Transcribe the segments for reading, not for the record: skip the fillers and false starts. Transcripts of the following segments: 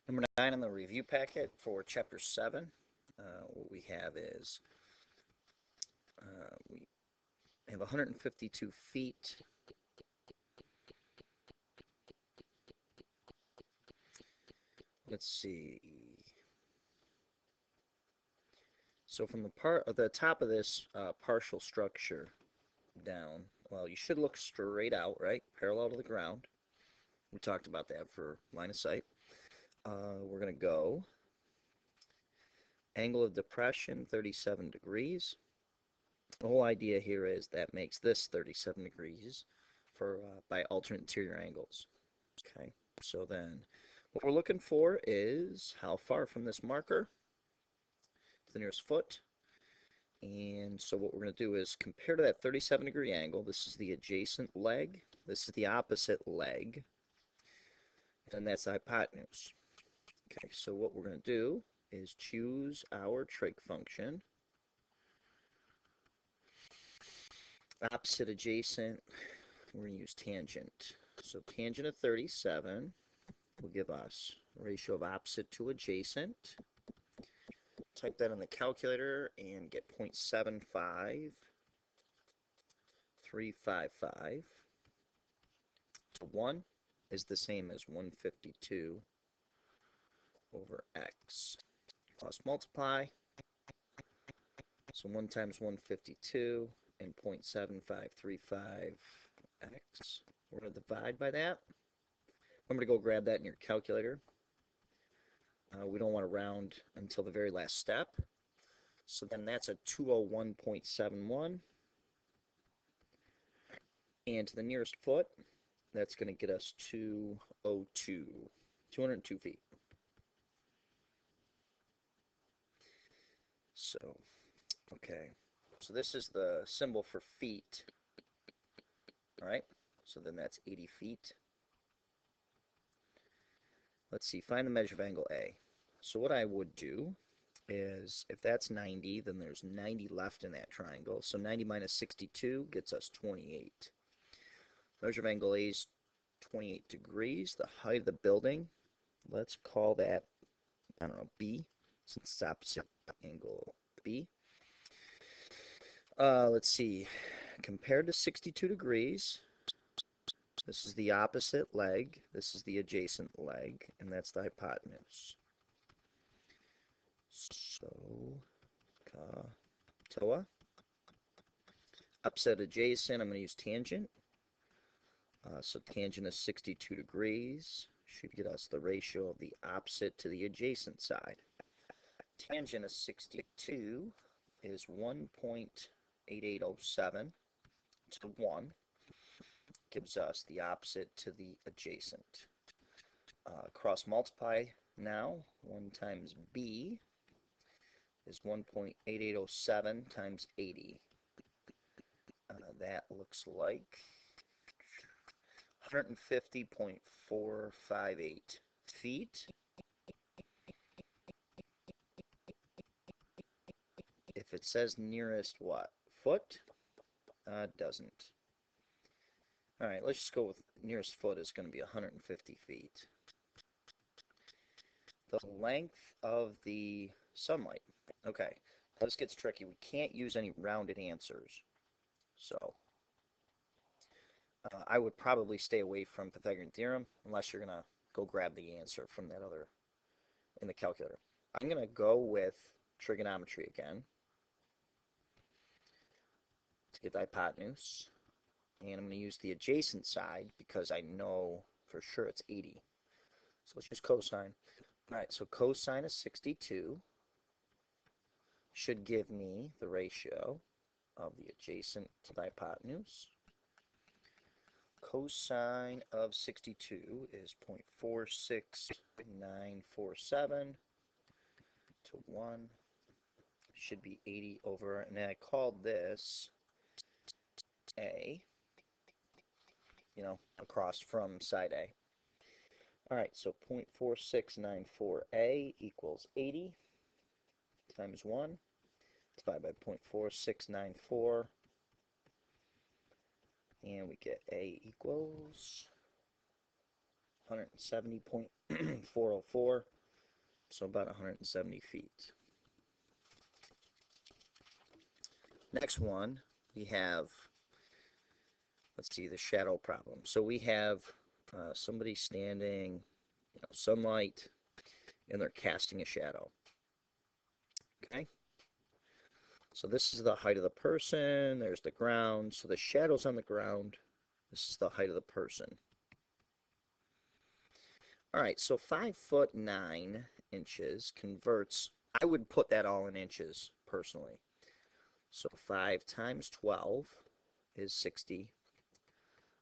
Number 9 on the review packet for Chapter 7, what we have is we have 152 feet. Let's see. So from the top of this partial structure down, well, you should look straight out, right? Parallel to the ground. We talked about that for line of sight. We're going to go angle of depression 37 degrees. The whole idea here is that makes this 37 degrees for by alternate interior angles. Okay, so then what we're looking for is how far from this marker to the nearest foot. And so what we're going to do is compare to that 37-degree angle. This is the adjacent leg. This is the opposite leg. And that's the hypotenuse. Okay, so what we're going to do is choose our trig function. Opposite adjacent, we're going to use tangent. So tangent of 37 will give us a ratio of opposite to adjacent. Type that in the calculator and get 0.75355. So 1 is the same as 152 over x. Plus multiply. So 1 times 152 and 0.7535x. We're going to divide by that. I'm going to go grab that in your calculator. We don't want to round until the very last step. So then that's a 201.71. And to the nearest foot, that's going to get us 202 feet. So, okay. So this is the symbol for feet. All right. So then that's 80 feet. Let's see. Find the measure of angle A. So what I would do is, if that's 90, then there's 90 left in that triangle. So 90 minus 62 gets us 28. Measure of angle A is 28 degrees. The height of the building, let's call that, I don't know, B, since it's opposite angle B. Let's see. Compared to 62 degrees, this is the opposite leg, this is the adjacent leg, and that's the hypotenuse. So, TOA. Opposite adjacent, I'm going to use tangent. So tangent is 62 degrees. Should get us the ratio of the opposite to the adjacent side. Tangent of 62 is 1.8807 to 1. Gives us the opposite to the adjacent. Cross multiply now. 1 times B is 1.8807 times 80. That looks like 150.458 feet. If it says nearest what? Foot? It doesn't. All right, let's just go with nearest foot is going to be 150 feet. The length of the sunlight. Okay, this gets tricky. We can't use any rounded answers. So I would probably stay away from Pythagorean theorem unless you're going to go grab the answer from that other in the calculator. I'm going to go with trigonometry again to get the hypotenuse. And I'm going to use the adjacent side because I know for sure it's 80. So let's use cosine. All right, so cosine of 62 should give me the ratio of the adjacent to the hypotenuse. Cosine of 62 is 0.46947 to 1. Should be 80 over, and then I called this A, across from side A. All right, so 0.4694A equals 80 times 1 divided by 0.4694, and we get A equals 170.404. So about 170 feet. Next one, we have, let's see, the shadow problem. So we have somebody standing, sunlight, and they're casting a shadow. Okay? So this is the height of the person. There's the ground. So the shadow's on the ground. This is the height of the person. All right, so 5'9" converts, I would put that all in inches personally. So 5 times 12 is 60.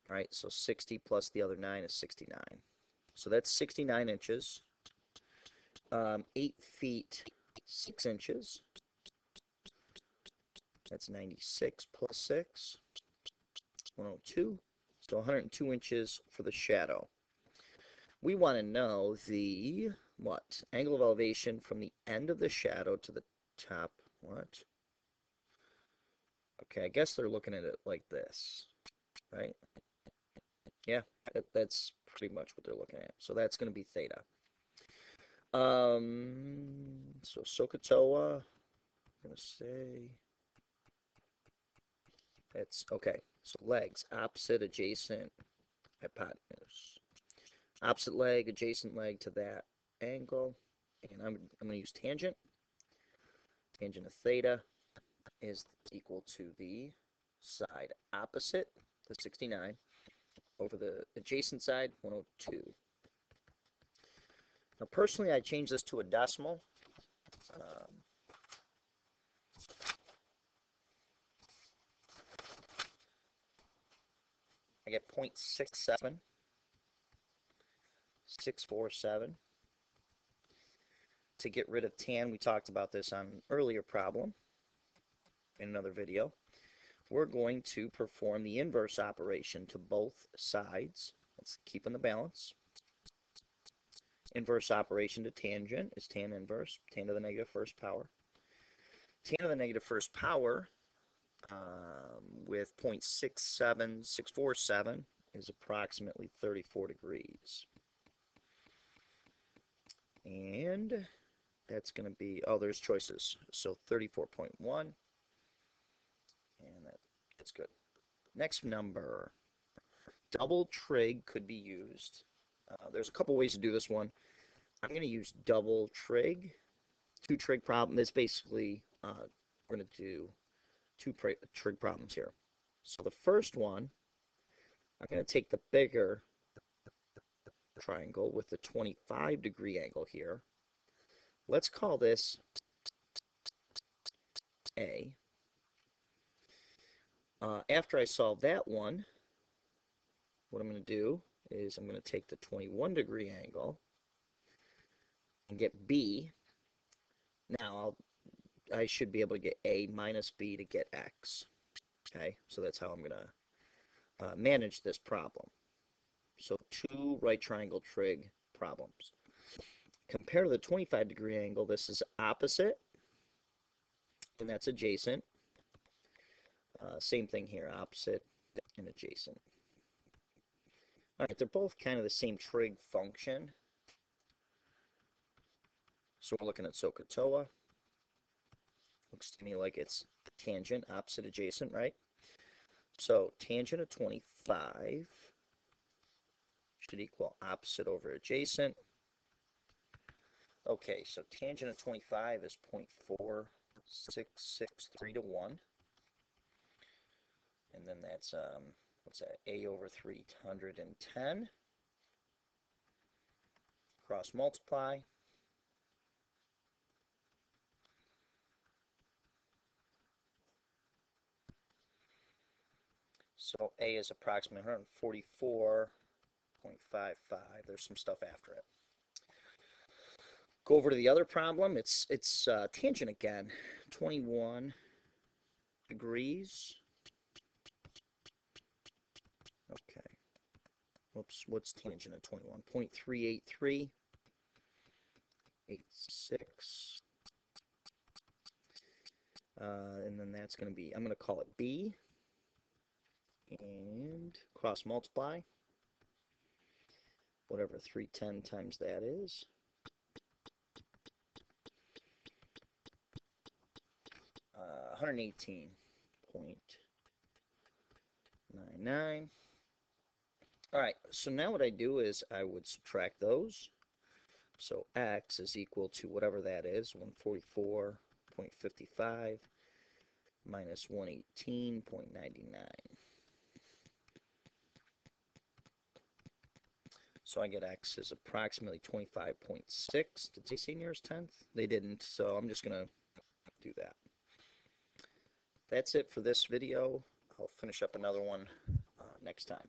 All right, so 60 plus the other 9 is 69. So that's 69 inches. 8 feet 6 inches. That's 96 plus 6, 102. So 102 inches for the shadow. We want to know the, what? Angle of elevation from the end of the shadow to the top. What? Okay, I guess they're looking at it like this, right? Yeah, that's pretty much what they're looking at. So that's going to be theta. So SOHCAHTOA, I'm going to say, that's, okay. So legs, opposite, adjacent, hypotenuse. Opposite leg, adjacent leg to that angle. And I'm going to use tangent. Tangent of theta is equal to the side opposite, the 69, over the adjacent side, 102. Now, personally, I change this to a decimal. I get 0.67647. To get rid of tan, we talked about this on an earlier problem in another video. We're going to perform the inverse operation to both sides. Let's keep in the balance. Inverse operation to tangent is tan inverse, tan to the negative first power. Tan to the negative first power with 0.67647 is approximately 34 degrees. And that's going to be, oh, there's choices. So 34.1, and that's good. Next number, double trig could be used. There's a couple ways to do this one. I'm going to use double trig. Two trig problem. It's basically, we're going to do two trig problems here. So the first one, I'm going to take the bigger triangle with the 25-degree angle here. Let's call this A. After I solve that one, what I'm going to do is I'm going to take the 21-degree angle and get B. Now I should be able to get A minus B to get X. Okay, so that's how I'm going to manage this problem. So two right triangle trig problems. Compare to the 25-degree angle, this is opposite, and that's adjacent. Same thing here, opposite and adjacent. All right, they're both kind of the same trig function. So we're looking at SOHCAHTOA. Looks to me like it's tangent, opposite, adjacent, right? So tangent of 25 should equal opposite over adjacent. Okay, so tangent of 25 is 0.4663 to 1. And then that's, what's that, A over 310. Cross multiply. So A is approximately 144.55. There's some stuff after it. Go over to the other problem. It's tangent again. 21 degrees. Okay. Whoops. What's tangent of 21? 0.383. 86. And then that's going to be, I'm going to call it B. And cross multiply. Whatever 310 times that is. 118.99. All right, so now what I do is I would subtract those. So x is equal to whatever that is, 144.55 minus 118.99. So I get x is approximately 25.6. Did they say nearest 10th? They didn't, so I'm just going to do that. That's it for this video. I'll finish up another one next time.